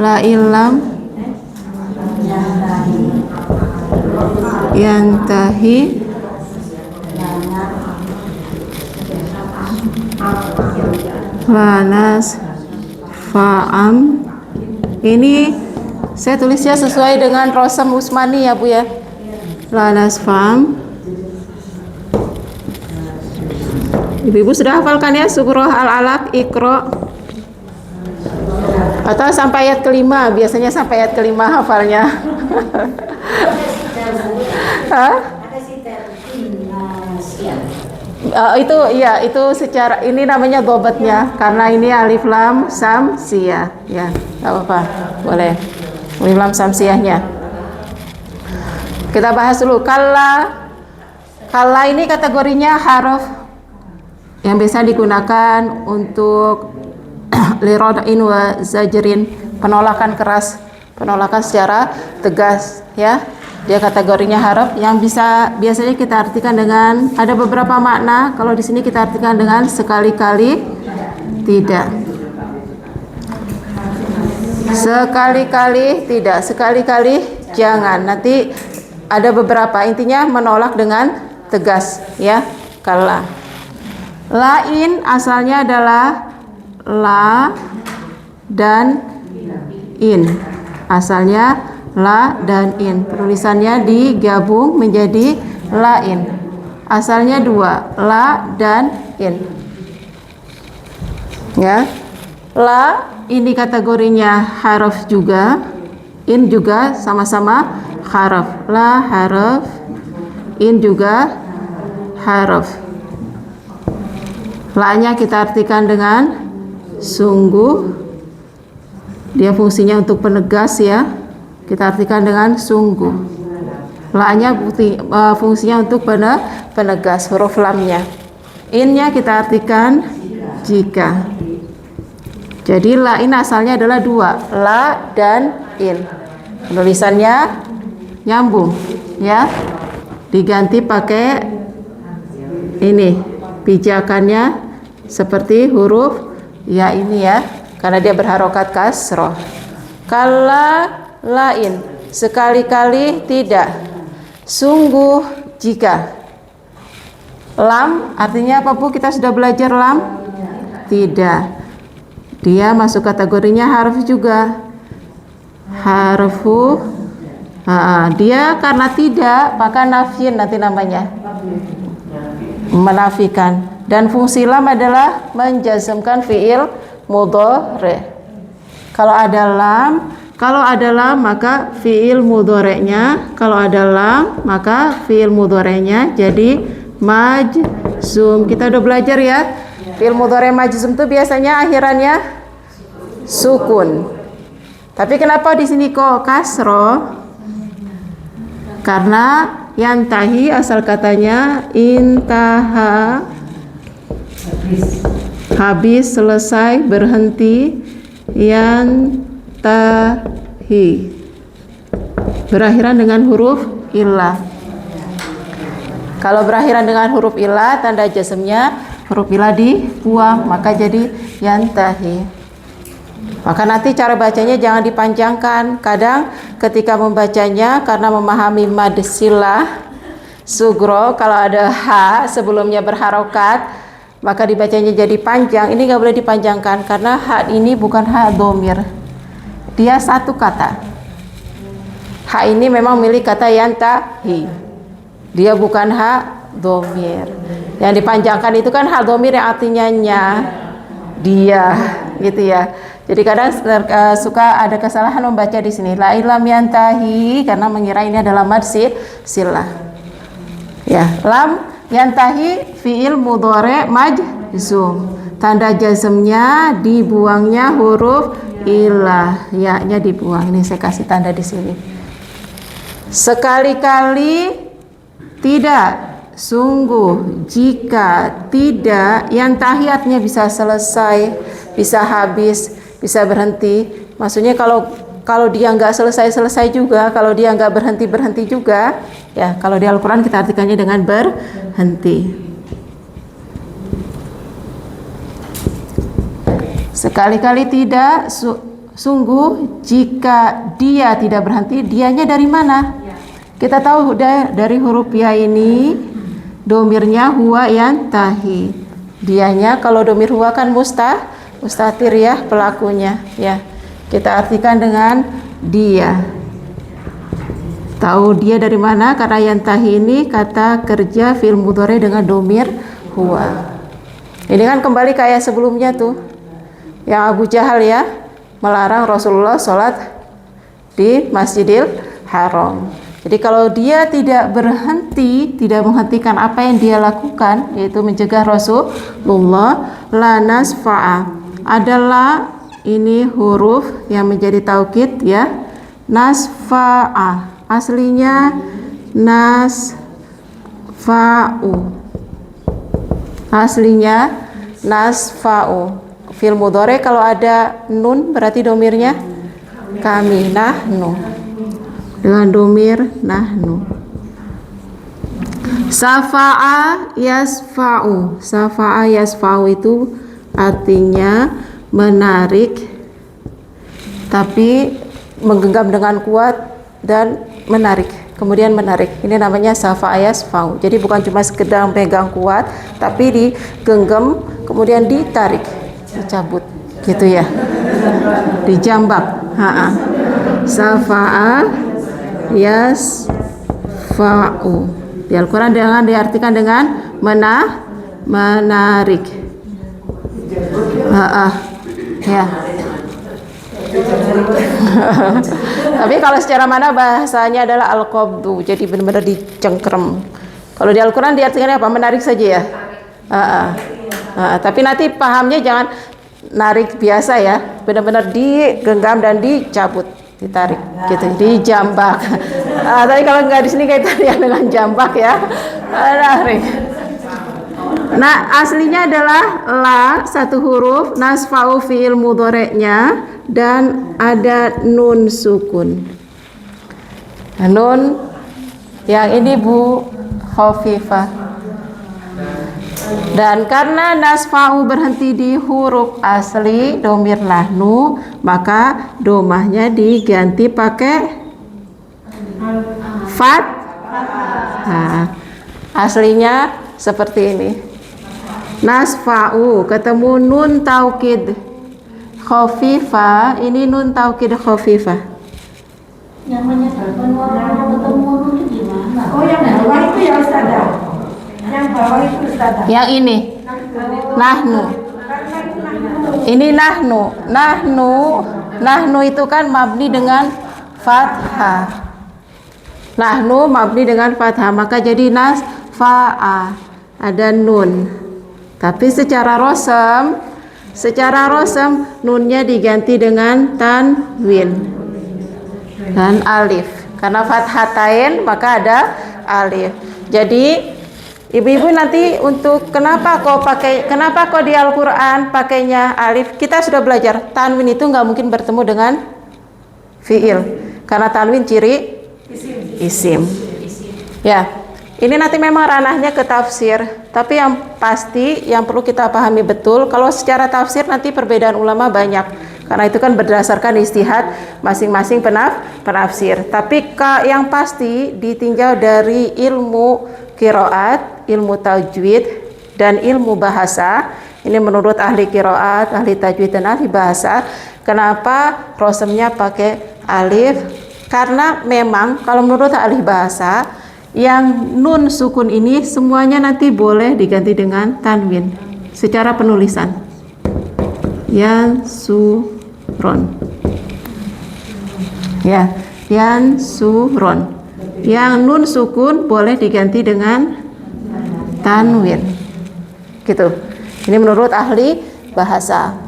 La ilam yantahi lanas fa'am. Ini saya tulisnya sesuai dengan Rosam Usmani ya Bu ya. Lanas fa'am. Ibu-ibu sudah hafalkan ya surah Al-Alaq, Iqra? Atau sampai ayat kelima? Biasanya sampai ayat kelima hafalnya. Hah? Itu iya, itu secara ini namanya dobatnya karena ini alif lam samsiyah ya. Enggak apa-apa. Boleh. Alif lam samsiyahnya. Kita bahas dulu kalla. Kalla ini kategorinya huruf yang biasa digunakan untuk lirod'in wa zajrin, penolakan keras, penolakan secara tegas ya. Dia kategorinya huruf yang biasanya kita artikan dengan ada beberapa makna. Kalau di sini kita artikan dengan sekali-kali tidak. Sekali-kali tidak, sekali-kali jangan. Nanti ada beberapa, intinya menolak dengan tegas ya. Kalla. Lain asalnya adalah la dan in. Asalnya la dan in. Penulisannya digabung menjadi lain. Asalnya dua, la dan in. Ya. La ini kategorinya haruf juga. In juga sama-sama haruf. La haruf, in juga haruf. La-nya kita artikan dengan sungguh. Dia fungsinya untuk penegas ya. Kita artikan dengan sungguh. La-nya fungsinya untuk penegas huruf lamnya. In-nya kita artikan jika. Jadi la in asalnya adalah dua, la dan in. Penulisannya nyambung ya. Diganti pakai ini, pijakannya seperti huruf ya ini ya, karena dia berharokat kasroh. Kalla lain, sekali-kali tidak, sungguh jika. Lam artinya apa Bu? Kita sudah belajar lam? Tidak. Dia masuk kategorinya harf juga. Harfu. Dia karena tidak maka nafyin nanti namanya. Menafikan. Dan fungsi lam adalah menjazmkan fiil mudhari. Kalau ada lam maka fiil mudhari'nya, kalau ada lam maka fiil mudhari'nya jadi majzum. Kita udah belajar ya. Fiil mudhari' majzum itu biasanya akhirannya sukun. Tapi kenapa di sini kok kasroh? Karena yantahi asal katanya intaha, habis, selesai, berhenti. Yantahi berakhiran dengan huruf illah. Kalau berakhiran dengan huruf illah, tanda jazmnya huruf illah dibuang, maka jadi yantahi. Maka nanti cara bacanya jangan dipanjangkan. Kadang ketika membacanya karena memahami mad silah sugro, kalau ada h sebelumnya berharokat maka dibacanya jadi panjang. Ini nggak boleh dipanjangkan karena h ini bukan h domir. dia satu kata. Ha ini memang milik kata yantahi. Dia bukan ha domir. Yang dipanjangkan itu kan ha domir yang artinya nya, dia, gitu ya. Jadi kadang suka ada kesalahan membaca di sini la ilam yantahi karena mengira ini adalah mad silah. Ya, lam yantahi fiil mudhari majzum. Tanda jazmnya dibuangnya huruf ilah, ya-nya dibuang. Ini saya kasih tanda di sini. Sekali-kali tidak, sungguh, jika, tidak, yang tahiyatnya bisa selesai, bisa habis, bisa berhenti. Maksudnya kalau dia nggak selesai juga, kalau dia nggak berhenti juga, ya kalau di Al-Quran kita artikannya dengan berhenti. Sekali-kali tidak, sungguh, jika dia tidak berhenti, dianya dari mana? Kita tahu dari huruf ya ini domirnya huwa yantahi. Dianya kalau domir huwa kan mustatir ya pelakunya ya. Kita artikan dengan dia. Tahu dia dari mana? Karena yantahi ini kata kerja fi'il mudhari dengan domir huwa. Ini kan kembali kayak sebelumnya tuh. Yang Abu Jahal ya melarang Rasulullah sholat di Masjidil Haram. Jadi kalau dia tidak berhenti, tidak menghentikan apa yang dia lakukan, yaitu mencegah Rasulullah, la nasfa'a adalah ini huruf yang menjadi taukid ya, nasfa'a aslinya nasfa'u, aslinya nasfa'u. Fi'il mudhari kalau ada nun berarti domirnya kami, nahnu, dengan domir nahnu. Safa'a yasfa'u, safa'a yasfa'u itu artinya menarik, tapi menggenggam dengan kuat dan menarik, kemudian menarik. Ini namanya safa'a yasfa'u. Jadi bukan cuma sekedar pegang kuat, tapi digenggam kemudian ditarik, dicabut gitu ya, dijambak. Safa'a yasfa'u di Al-Quran dengan diartikan dengan menarik. Ya. Tapi kalau secara mana bahasanya adalah al-qabdu, jadi benar-benar dicengkrem. Kalau di Al-Quran diartikan apa? Menarik saja ya. Tapi nanti pahamnya jangan narik biasa ya, benar-benar digenggam dan dicabut, ditarik gitu, dijambak. Tapi kalau nggak di sini kaitannya dengan jambak ya, narik. Nah aslinya adalah la satu huruf, nasfa'u fi'il mudhari'nya dan ada nun sukun. Nun yang ini Bu khafifah. Dan karena nasfa'u berhenti di huruf asli domir nahnu, maka domahnya diganti pakai fathah. Aslinya seperti ini. Nasfa'u ketemu nun taukid khafifah, ini nun taukid khafifah. Yang menyebabkan orang ketemu itu gimana? Oh yang bawah itu ya Ustazah. Yang bawah itu Ustazah. Yang ini nahnu. Ini nahnu. Nahnu itu kan mabni dengan fathah. Nahnu mabni dengan fathah, maka jadi nasfa'a, ada nun. Tapi secara rosem nunnya diganti dengan tanwin dan alif. Karena fathatain maka ada alif. Jadi ibu-ibu nanti untuk kenapa kok di Al-Quran pakainya alif, kita sudah belajar tanwin itu nggak mungkin bertemu dengan fiil karena tanwin ciri isim. Ya, ini nanti memang ranahnya ke tafsir, tapi yang pasti yang perlu kita pahami betul, kalau secara tafsir nanti perbedaan ulama banyak, karena itu kan berdasarkan istihad masing-masing penafsir. Tapi yang pasti ditinjau dari ilmu qiraat, ilmu tajwid, dan ilmu bahasa. Ini menurut ahli qiraat, ahli tajwid, dan ahli bahasa. Kenapa rosemnya pakai alif? Karena memang kalau menurut ahli bahasa, yang nun sukun ini semuanya nanti boleh diganti dengan tanwin secara penulisan. Yansuron. Ya, yansuron. Yang nun sukun boleh diganti dengan tanwin. Gitu. Ini menurut ahli bahasa.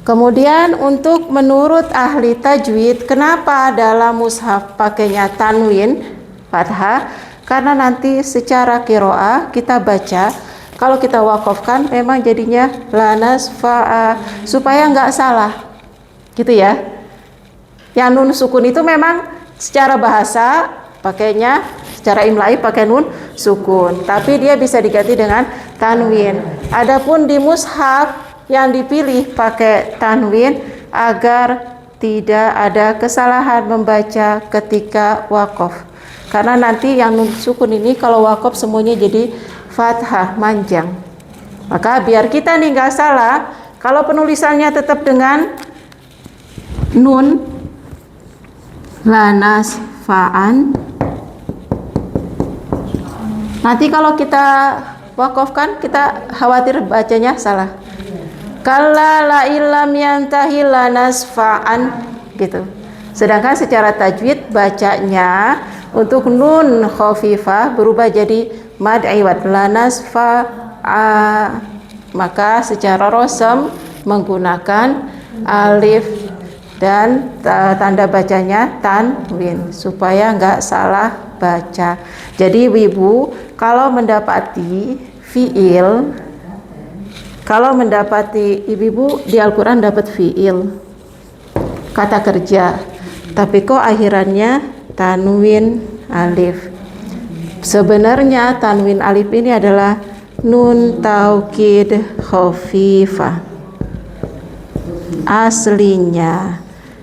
Kemudian untuk menurut ahli tajwid, kenapa dalam mushaf pakainya tanwin fathah? Karena nanti secara qiraah kita baca, kalau kita wakafkan memang jadinya lanas fa'a, supaya nggak salah. Gitu ya. Yang nun sukun itu memang secara bahasa pakainya, secara imlai pakai nun sukun, tapi dia bisa diganti dengan tanwin. Adapun di mushaf yang dipilih pakai tanwin agar tidak ada kesalahan membaca ketika wakaf. Karena nanti yang nun sukun ini kalau wakaf semuanya jadi fathah manjang. Maka biar kita nih nggak salah, kalau penulisannya tetap dengan nun lanas fa'an, nanti kalau kita wakafkan kita khawatir bacanya salah. Kalla la illam yantahi lanasfa'an gitu. Sedangkan secara tajwid bacanya untuk nun khafifah berubah jadi mad iwad lanasfa'a. Maka secara rosem menggunakan alif dan tanda bacanya tanwin supaya nggak salah baca. Jadi wibu kalau mendapati fiil, kalau mendapati ibu-ibu di Al-Quran dapat fiil, kata kerja, tapi kok akhirannya tanwin alif. Sebenarnya tanwin alif ini adalah nun taukid khafifah. Aslinya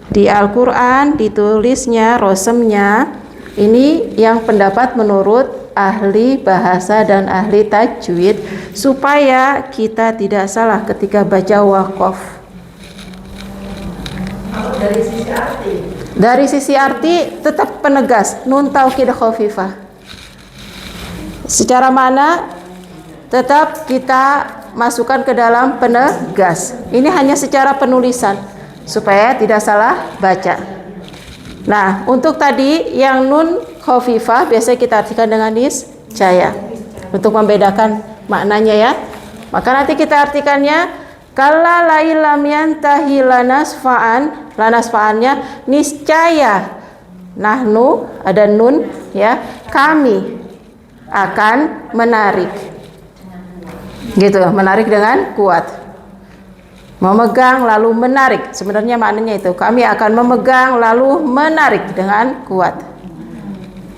di Al-Quran ditulisnya rosemnya, ini yang pendapat menurut ahli bahasa dan ahli tajwid supaya kita tidak salah ketika baca wakaf. Dari sisi arti? Dari sisi arti tetap penegas nun taukid khafifah. Secara mana tetap kita masukkan ke dalam penegas. Ini hanya secara penulisan supaya tidak salah baca. Nah, untuk tadi yang nun khafifah biasanya kita artikan dengan niscaya untuk membedakan maknanya ya. Maka nanti kita artikannya kalla la illam yantahi lanasfa'an, lanasfa'annya niscaya. Nahnu ada nun ya, kami akan menarik. Gitu, menarik dengan kuat. Memegang lalu menarik. Sebenarnya maknanya itu, kami akan memegang lalu menarik dengan kuat.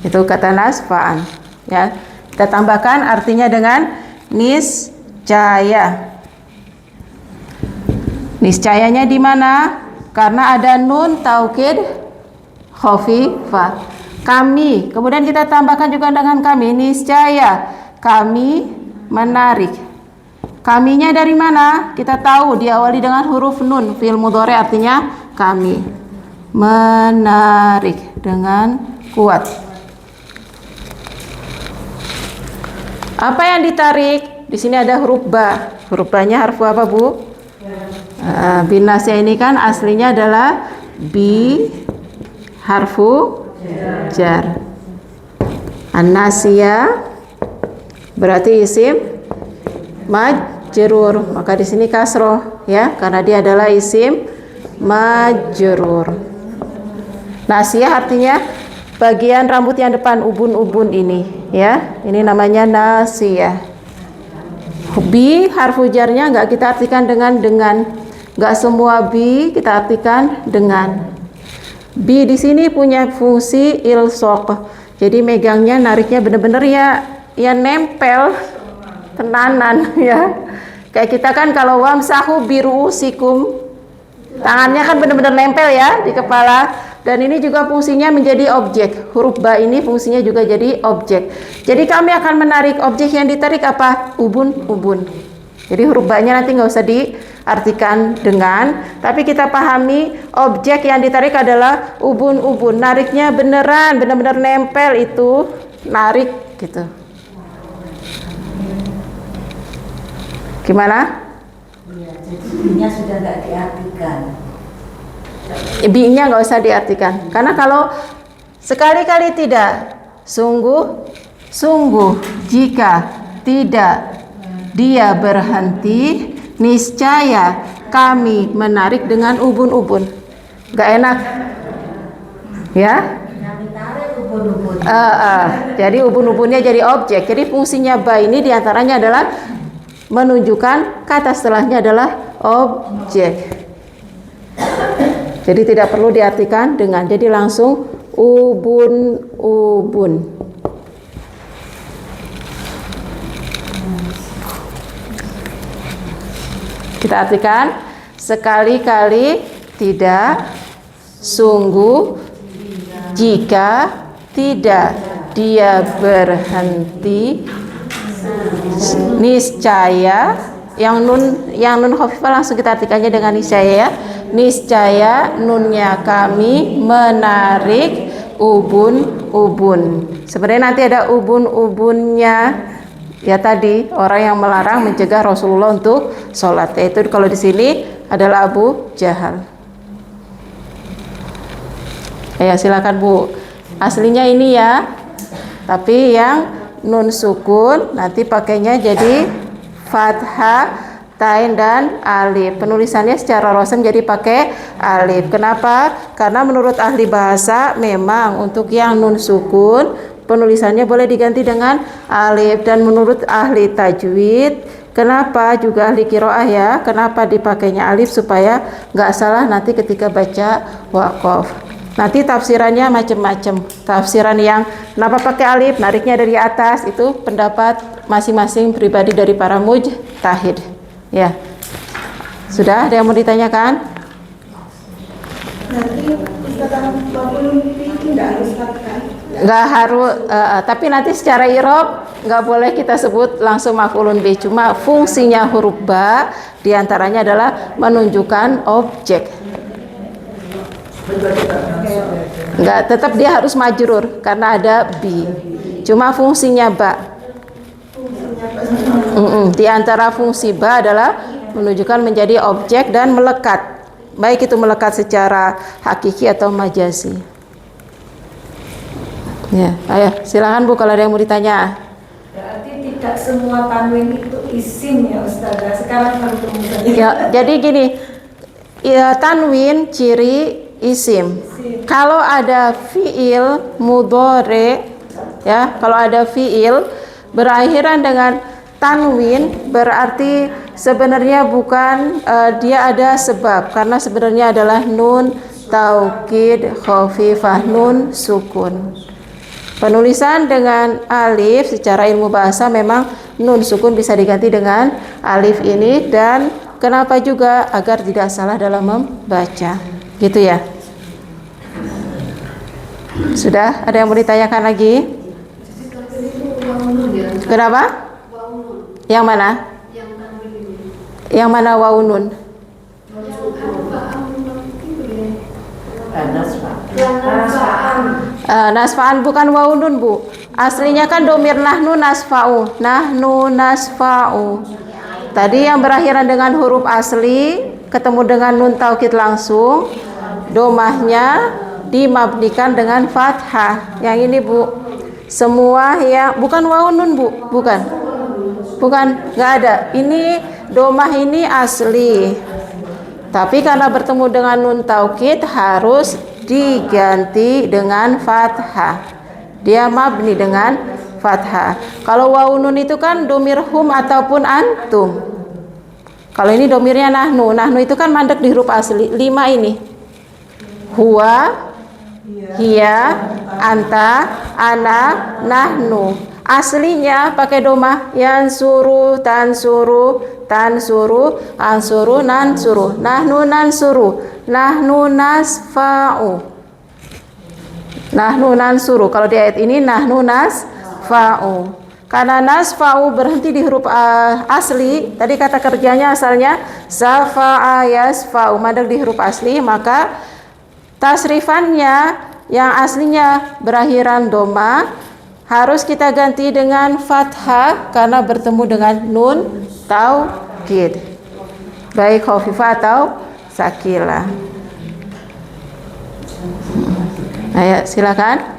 Itu kata nasfa'an ya. Kita tambahkan artinya dengan niscaya. Niscayanya di mana? Karena ada nun taukid khafifah. Kami, kemudian kita tambahkan juga dengan kami, niscaya kami menarik. Kaminya dari mana? Kita tahu diawali dengan huruf nun, fi'il mudhari artinya kami. Menarik dengan kuat. Apa yang ditarik? Di sini ada huruf ba. Huruf ba-nya harfu apa, Bu? Binasya ini kan aslinya adalah bi harfu jar. An-nasiyah berarti isim majrur, maka di sini kasroh ya, karena dia adalah isim majrur. Nasiyah artinya bagian rambut yang depan, ubun-ubun ini ya, ini namanya nasiyah. Bi harfu jarnya nggak kita artikan dengan, nggak semua bi kita artikan dengan. Bi di sini punya fungsi ilsoq, jadi megangnya, nariknya bener-bener ya nempel tenanan ya. Kayak kita kan kalau wamsahu biruusikum, tangannya kan benar-benar nempel ya di kepala. Dan ini juga fungsinya menjadi objek. Huruf ba ini fungsinya juga jadi objek. Jadi kami akan menarik, objek yang ditarik apa? Ubun-ubun. Jadi huruf ba-nya nanti nggak usah artikan dengan, tapi kita pahami objek yang ditarik adalah ubun-ubun. Nariknya benar-benar nempel, itu narik gitu. Gimana? Iya, jadi B-nya sudah nggak diartikan. B-nya nggak usah diartikan, karena kalau sekali-kali tidak, sungguh, jika tidak dia berhenti, niscaya kami menarik dengan ubun-ubun. Nggak enak, ya? Jadi ubun-ubunnya jadi objek. Jadi fungsinya ba ini diantaranya adalah menunjukkan kata setelahnya adalah objek. Jadi tidak perlu diartikan dengan, jadi langsung ubun-ubun. Kita artikan, sekali-kali tidak, sungguh, jika tidak dia berhenti, niscaya, yang nun khafifah langsung kita artikannya dengan niscaya ya. Niscaya nunnya kami menarik ubun-ubun. Sebenarnya nanti ada ubun-ubunnya. Ya tadi orang yang melarang mencegah Rasulullah untuk sholat, yaitu kalau di sini adalah Abu Jahal. Ya silakan Bu. Aslinya ini ya, tapi yang nun sukun nanti pakainya jadi fathah, tain dan alif. Penulisannya secara rosem jadi pakai alif. Kenapa? Karena menurut ahli bahasa memang untuk yang nun sukun penulisannya boleh diganti dengan alif, dan menurut ahli tajwid, kenapa juga ahli qiraah ya, kenapa dipakainya alif supaya nggak salah nanti ketika baca waqaf. Nanti tafsirannya macam-macam. Tafsiran yang kenapa pakai alif, nariknya dari atas, itu pendapat masing-masing pribadi dari para mujtahid. Ya, sudah ada yang mau ditanyakan? Nanti Ustazah walaupun tidak harus fathah. Nggak harus, tapi nanti secara irob nggak boleh kita sebut langsung maf'ulun bih. Cuma fungsinya huruf ba diantaranya adalah menunjukkan objek. Nggak, tetap dia harus majrur karena ada bi. Cuma fungsinya ba. Di antara fungsi ba adalah menunjukkan menjadi objek dan melekat, baik itu melekat secara hakiki atau majazi. Ya, ayo silakan Bu kalau ada yang mau ditanya. Berarti tidak semua tanwin itu isim ya Ustazah. Sekarang baru kemudian. Ya, jadi gini, ya, tanwin ciri isim. Kalau ada fiil mudhari, ya, kalau ada fiil berakhiran dengan tanwin berarti sebenarnya bukan dia ada sebab, karena sebenarnya adalah nun taukid khafifah, nun sukun. Penulisan dengan alif secara ilmu bahasa memang nun sukun bisa diganti dengan alif ini, dan kenapa juga agar tidak salah dalam membaca, gitu ya. Sudah ada yang mau ditanyakan lagi? Kenapa? Yang mana? Yang mana wawu nun? Nasfa'an bukan wawu nun Bu. Aslinya kan domir nahnu nasfa'u. Nahnu nasfa'u. Tadi yang berakhiran dengan huruf asli ketemu dengan nun taukid langsung, domahnya dimabnikan dengan fathah. Yang ini Bu. Semua yang bukan wawu nun Bu, bukan. Bukan, nggak ada. Ini domah ini asli. Tapi karena bertemu dengan nun taukid harus diganti dengan fathah. Dia mabni dengan fathah. Kalau wawu nun itu kan domir hum ataupun antum. Kalau ini domirnya nahnu. Nahnu itu kan mandek di huruf asli 5 ini. Huwa, hiya, anta, ana, nahnu. Aslinya pakai domah yansuru, tansuru, tansuru, ansuru, nansuru. Nahnu nansuru, nahnu nasfa'u. Nahnu nansuru. Kalau di ayat ini nahnu nasfa'u. Karena nasfa'u berhenti di huruf asli, tadi kata kerjanya asalnya Zafa'a yasfa'u madad di huruf asli, maka tasrifannya yang aslinya berakhiran doma harus kita ganti dengan fathah karena bertemu dengan nun taukid, baik khafifah atau sakilah. Ayo silakan.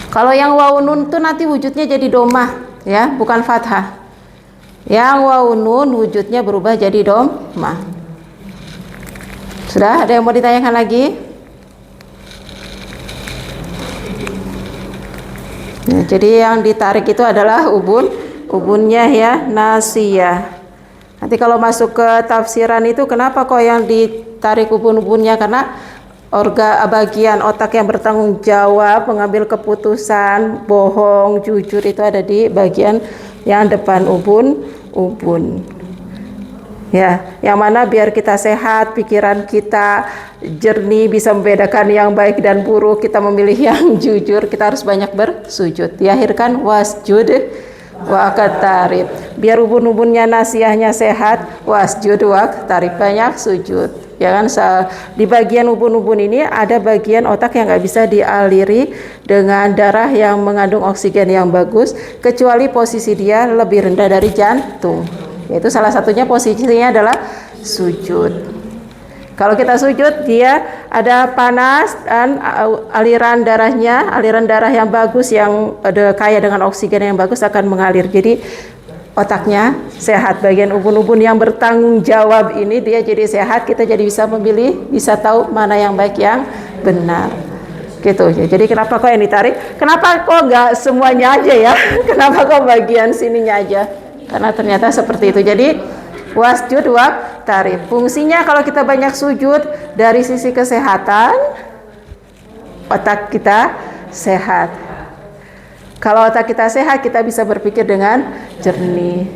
Kalau yang wawu nun itu nanti wujudnya jadi domah ya, bukan fathah. Yang wawu nun wujudnya berubah jadi domah. Sudah, ada yang mau ditanyakan lagi? Nah, jadi yang ditarik itu adalah ubunnya ya, nasiyah. Nanti kalau masuk ke tafsiran itu kenapa kok yang ditarik ubun-ubunnya? Karena bagian otak yang bertanggung jawab mengambil keputusan bohong, jujur itu ada di bagian yang depan ubun. Ya, yang mana biar kita sehat, pikiran kita jernih, bisa membedakan yang baik dan buruk, kita memilih yang jujur, kita harus banyak bersujud. Diakhirkan wasjud waqtarib. Biar ubun-ubunnya nasiyahnya sehat, wasjud waqtarib, banyak sujud. Ya kan, di bagian ubun-ubun ini ada bagian otak yang nggak bisa dialiri dengan darah yang mengandung oksigen yang bagus, kecuali posisi dia lebih rendah dari jantung. Yaitu salah satunya posisinya adalah sujud. Kalau kita sujud, dia ada panas dan aliran darah yang bagus, yang kaya dengan oksigen yang bagus akan mengalir. Jadi otaknya sehat, bagian ubun-ubun yang bertanggung jawab ini dia jadi sehat, kita jadi bisa memilih, bisa tahu mana yang baik, yang benar. Gitu. Jadi kenapa kok yang ditarik? Kenapa kok nggak semuanya aja ya? Kenapa kok bagian sininya aja? Karena ternyata seperti itu. Jadi wasjud waqtarib. Fungsinya kalau kita banyak sujud dari sisi kesehatan, otak kita sehat. Kalau otak kita sehat, kita bisa berpikir dengan jernih.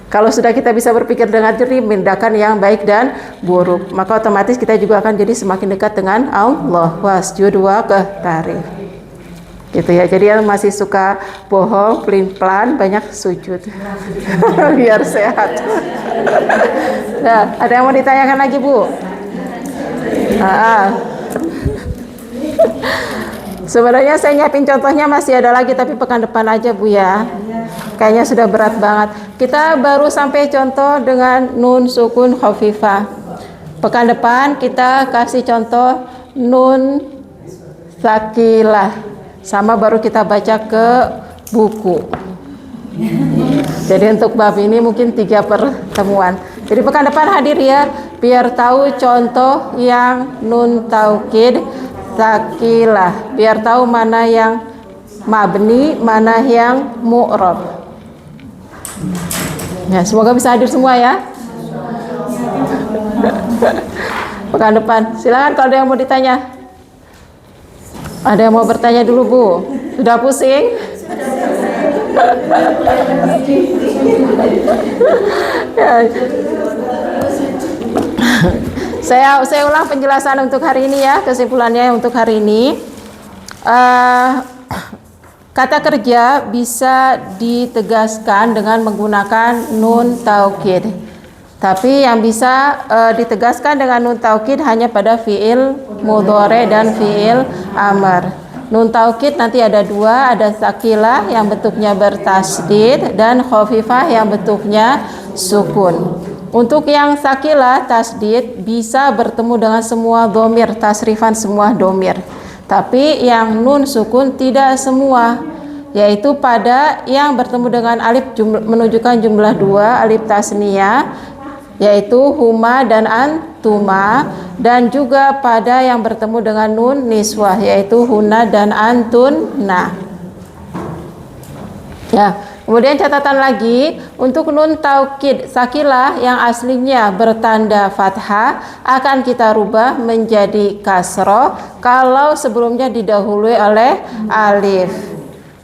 Kalau sudah kita bisa berpikir dengan jernih, membedakan yang baik dan buruk, maka otomatis kita juga akan jadi semakin dekat dengan Allah. Wasjud waqtarib. Gitu ya. Jadi yang masih suka bohong, pelin-pelan, banyak sujud. Biar sehat. Nah, ada yang mau ditanyakan lagi, Bu? Sebenarnya saya nyiapin contohnya masih ada lagi, tapi pekan depan aja, Bu ya. Kayaknya sudah berat banget. Kita baru sampai contoh dengan nun sukun khafifah. Pekan depan kita kasih contoh nun sakilah. Sama baru kita baca ke buku. Jadi untuk bab ini mungkin 3 pertemuan. Jadi pekan depan hadir ya, biar tahu contoh yang nun taukid sakilah, biar tahu mana yang mabni, mana yang mu'rab. Ya, semoga bisa hadir semua ya. Pekan depan. Silakan kalau ada yang mau ditanya. Ada yang mau bertanya dulu, Bu? Sudah pusing? Ya. Saya ulang penjelasan untuk hari ini ya, kesimpulannya untuk hari ini. Kata kerja bisa ditegaskan dengan menggunakan nun taukid. Tapi yang bisa ditegaskan dengan nun taukid hanya pada fiil mudhari dan fiil amr. Nun taukid nanti ada 2, ada sakilah yang bentuknya bertasdid dan khafifah yang bentuknya sukun. Untuk yang sakilah tasdid bisa bertemu dengan semua dhamir, tasrifan semua dhamir. Tapi yang nun sukun tidak semua, yaitu pada yang bertemu dengan alif menunjukkan jumlah 2, alif tasniyah, yaitu huma dan antuma, dan juga pada yang bertemu dengan nun niswah, yaitu huna dan antunna. Ya, kemudian catatan lagi untuk nun taukid sakilah yang aslinya bertanda fathah akan kita rubah menjadi kasroh kalau sebelumnya didahului oleh alif.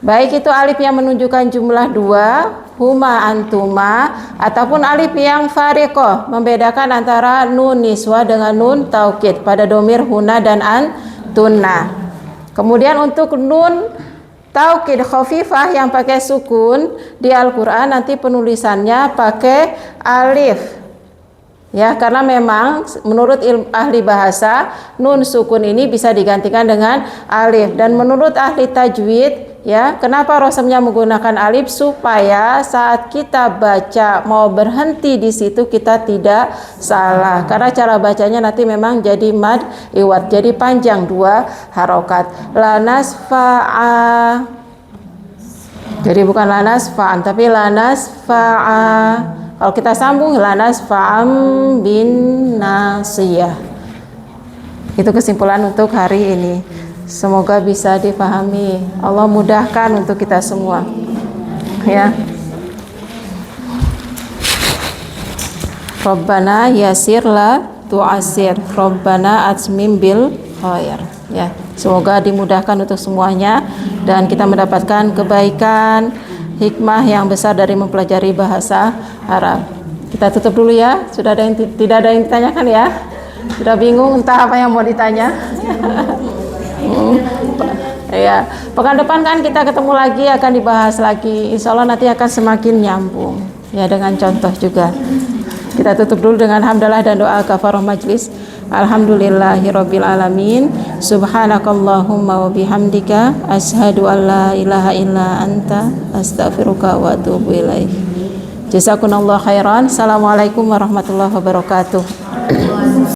Baik itu alif yang menunjukkan jumlah 2, huma antuma, ataupun alif yang fariqoh membedakan antara nun niswa dengan nun taukid pada domir huna dan antunna. Kemudian untuk nun taukid khafifah yang pakai sukun di Al-Qur'an nanti penulisannya pakai alif. Ya, karena memang menurut ahli bahasa nun sukun ini bisa digantikan dengan alif, dan menurut ahli tajwid, ya, kenapa rosamnya menggunakan alif? Supaya saat kita baca mau berhenti di situ kita tidak salah, karena cara bacanya nanti memang jadi mad iwad, jadi panjang 2 harokat. Lanas fa'a, jadi bukan lanas fa'an tapi lanas fa'a. Kalau kita sambung lanas fa'am bin nasiyah. Itu kesimpulan untuk hari ini. Semoga bisa dipahami. Allah mudahkan untuk kita semua. Ya. Rabbana yasir la tu'asir. Rabbana atmim bil khair. Ya. Semoga dimudahkan untuk semuanya dan kita mendapatkan kebaikan, hikmah yang besar dari mempelajari bahasa Arab. Kita tutup dulu ya. Sudah ada yang tidak ada yang ditanyakan ya? Sudah bingung entah apa yang mau ditanya. Ya, pekan depan kan kita ketemu lagi, akan dibahas lagi. Insya Allah nanti akan semakin nyambung. Ya, dengan contoh juga. Kita tutup dulu dengan hamdalah dan doa kafarah majlis. Alhamdulillahirabbil alamin. Subhanakallahumma wa bihamdika asyhadu an la ilaha illa anta astaghfiruka wa atubu ilaik. Jazakumullahu khairan. Assalamualaikum warahmatullahi wabarakatuh.